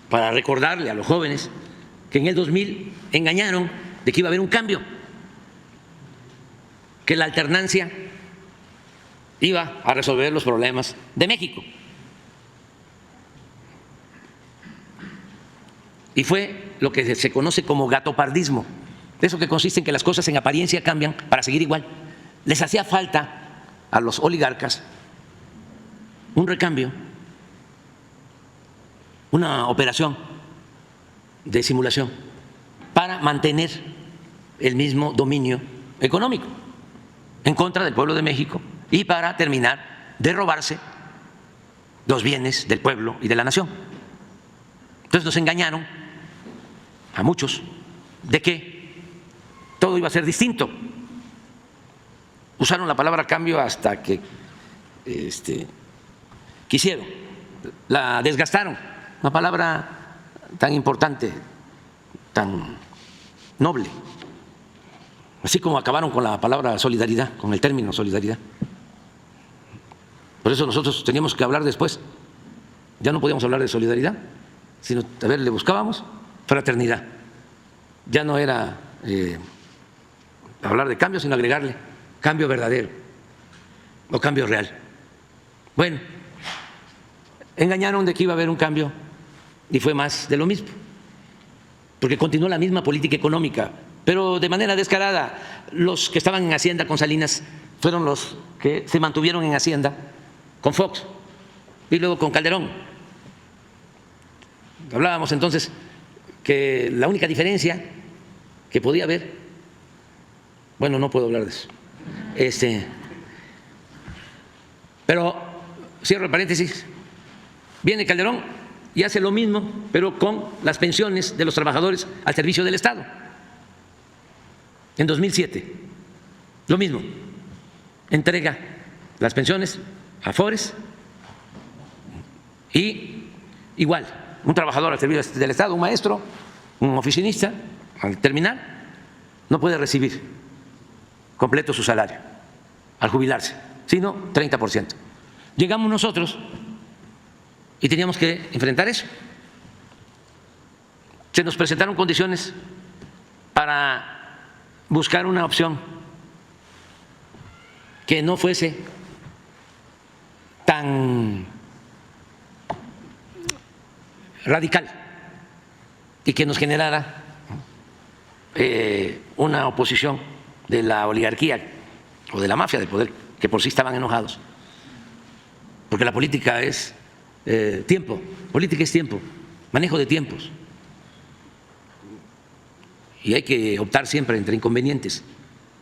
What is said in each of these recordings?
para recordarle a los jóvenes que en el 2000 engañaron de que iba a haber un cambio, que la alternancia iba a resolver los problemas de México. Y fue lo que se conoce como gatopardismo, eso que consiste en que las cosas en apariencia cambian para seguir igual. Les hacía falta a los oligarcas un recambio, una operación de simulación para mantener el mismo dominio económico en contra del pueblo de México y para terminar de robarse los bienes del pueblo y de la nación. Entonces nos engañaron a muchos de que todo iba a ser distinto. Usaron la palabra cambio hasta que quisieron, la desgastaron, una palabra tan importante, tan noble, así como acabaron con la palabra solidaridad, con el término solidaridad. Por eso nosotros teníamos que hablar después, ya no podíamos hablar de solidaridad, sino, a ver, le buscábamos fraternidad. Ya no era hablar de cambio, sino agregarle cambio verdadero o cambio real. Bueno, engañaron de que iba a haber un cambio y fue más de lo mismo, porque continuó la misma política económica, pero de manera descarada. Los que estaban en Hacienda con Salinas fueron los que se mantuvieron en Hacienda con Fox y luego con Calderón. Hablábamos entonces que la única diferencia que podía haber, bueno, no puedo hablar de eso, pero cierro el paréntesis, viene Calderón y hace lo mismo, pero con las pensiones de los trabajadores al servicio del Estado. En 2007, lo mismo, entrega las pensiones a Afores y igual, un trabajador al servicio del Estado, un maestro, un oficinista, al terminar, no puede recibir completo su salario al jubilarse, sino 30%. Llegamos nosotros y teníamos que enfrentar eso. Se nos presentaron condiciones para buscar una opción que no fuese tan radical y que nos generara una oposición de la oligarquía o de la mafia del poder, que por sí estaban enojados, porque la política es tiempo, política es tiempo, manejo de tiempos, y hay que optar siempre entre inconvenientes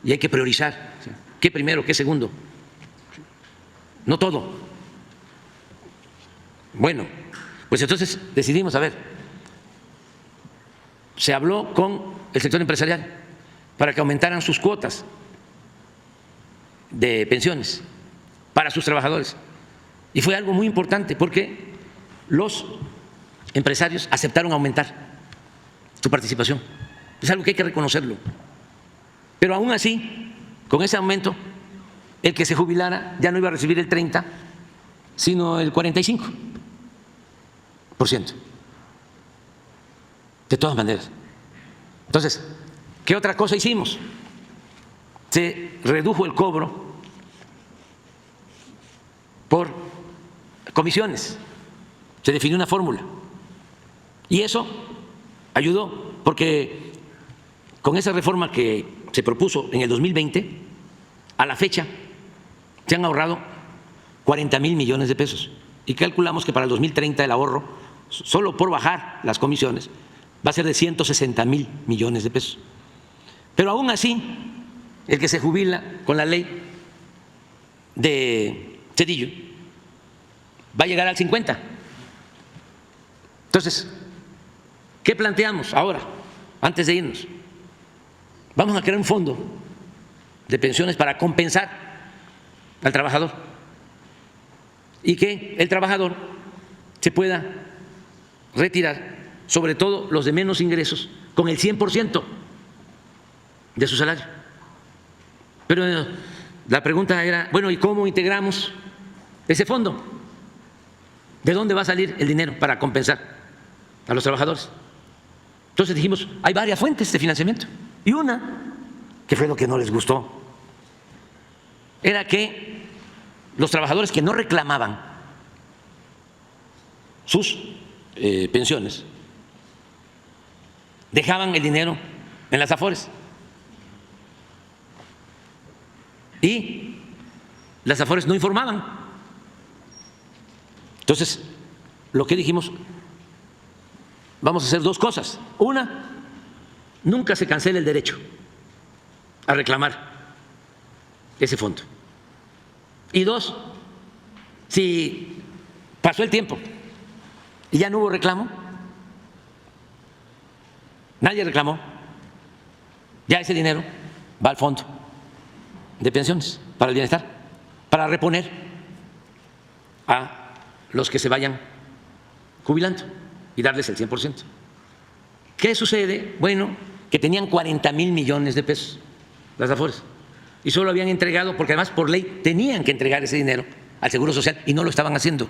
y hay que priorizar, qué primero, qué segundo, no todo. Bueno, pues entonces decidimos, a ver, se habló con el sector empresarial para que aumentaran sus cuotas de pensiones para sus trabajadores. Y fue algo muy importante porque los empresarios aceptaron aumentar su participación. Es algo que hay que reconocerlo. Pero aún así, con ese aumento, el que se jubilara ya no iba a recibir el 30%, sino el 45%. De todas maneras. Entonces, ¿qué otra cosa hicimos? Se redujo el cobro por comisiones, se definió una fórmula y eso ayudó porque con esa reforma que se propuso en el 2020, a la fecha se han ahorrado 40,000 millones de pesos y calculamos que para el 2030 el ahorro, solo por bajar las comisiones, va a ser de 160,000 millones de pesos. Pero aún así, el que se jubila con la ley de Zedillo va a llegar al 50%. Entonces, ¿qué planteamos ahora, antes de irnos? Vamos a crear un fondo de pensiones para compensar al trabajador y que el trabajador se pueda retirar, sobre todo los de menos ingresos, con el 100% de su salario. Pero la pregunta era, bueno, ¿y cómo integramos ese fondo? ¿De dónde va a salir el dinero para compensar? a los trabajadores. Entonces dijimos, hay varias fuentes de financiamiento. Y una, que fue lo que no les gustó, era que los trabajadores que no reclamaban sus pensiones dejaban el dinero en las Afores. Y las Afores no informaban. Entonces, lo que dijimos, vamos a hacer dos cosas. Una, nunca se cancela el derecho a reclamar ese fondo. Y dos, si pasó el tiempo y ya no hubo reclamo, nadie reclamó, ya ese dinero va al fondo de pensiones para el bienestar, para reponer a los que se vayan jubilando y darles el 100%. ¿Qué sucede? Bueno, que tenían 40,000 millones de pesos las Afores y solo habían entregado, porque además por ley tenían que entregar ese dinero al Seguro Social y no lo estaban haciendo,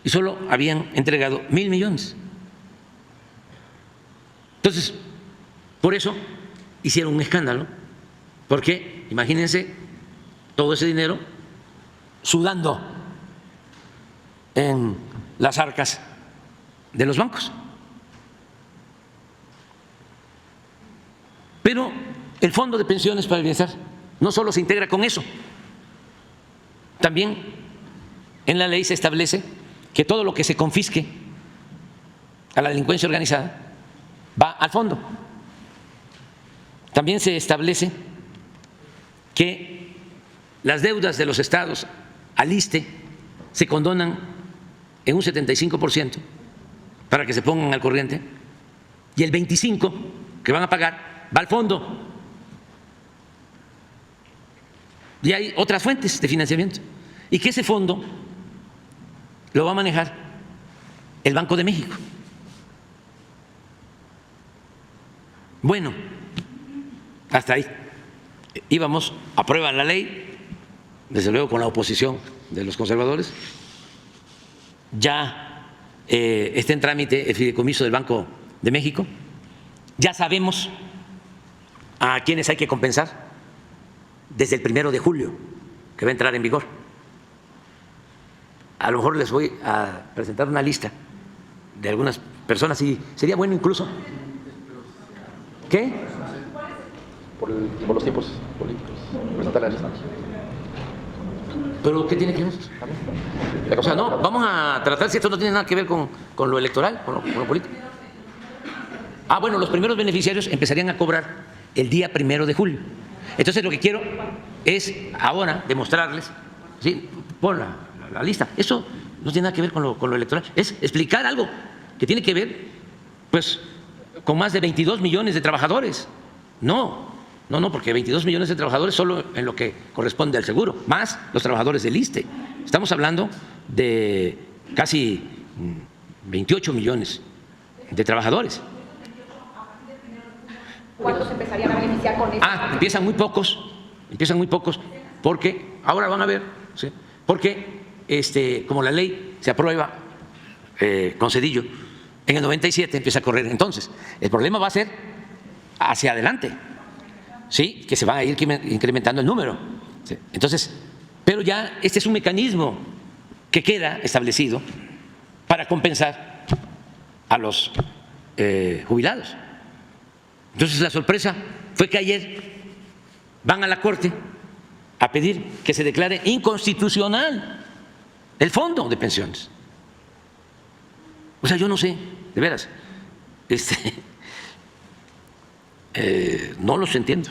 y solo habían entregado 1,000 millones. Entonces, por eso hicieron un escándalo, porque imagínense todo ese dinero sudando en las arcas de los bancos. Pero el Fondo de Pensiones para el Bienestar no solo se integra con eso, también en la ley se establece que todo lo que se confisque a la delincuencia organizada va al fondo. También se establece que las deudas de los estados al ISSSTE se condonan en un 75% para que se pongan al corriente, y el 25% que van a pagar va al fondo. Y hay otras fuentes de financiamiento, y que ese fondo lo va a manejar el Banco de México. Bueno, hasta ahí íbamos, aprueban la ley, desde luego con la oposición de los conservadores, ya está en trámite el fideicomiso del Banco de México, ya sabemos a quiénes hay que compensar desde el 1 de julio, que va a entrar en vigor. A lo mejor les voy a presentar una lista de algunas personas y sería bueno incluso. ¿Qué? Por los tiempos políticos. Presentar la lista. ¿Pero qué tiene que ver? O sea, no, vamos a tratar si esto no tiene nada que ver con lo electoral, con lo político. Ah, bueno, los primeros beneficiarios empezarían a cobrar el día 1 de julio. Entonces, lo que quiero es ahora demostrarles, ¿sí? Pon la lista. Eso no tiene nada que ver con lo electoral. Es explicar algo que tiene que ver, pues, con más de 22 millones de trabajadores. No, porque 22 millones de trabajadores solo en lo que corresponde al seguro, más los trabajadores del ISSSTE. Estamos hablando de casi 28 millones de trabajadores. ¿Cuántos empezarían a beneficiar con esto? Empiezan muy pocos, porque ahora van a ver, ¿sí? Porque como la ley se aprueba con Zedillo, en el 97 empieza a correr. Entonces, el problema va a ser hacia adelante, ¿sí? Que se va a ir incrementando el número, ¿sí? Entonces, pero ya este es un mecanismo que queda establecido para compensar a los jubilados. Entonces, la sorpresa fue que ayer van a la Corte a pedir que se declare inconstitucional el fondo de pensiones. O sea, yo no sé, de veras, no los entiendo.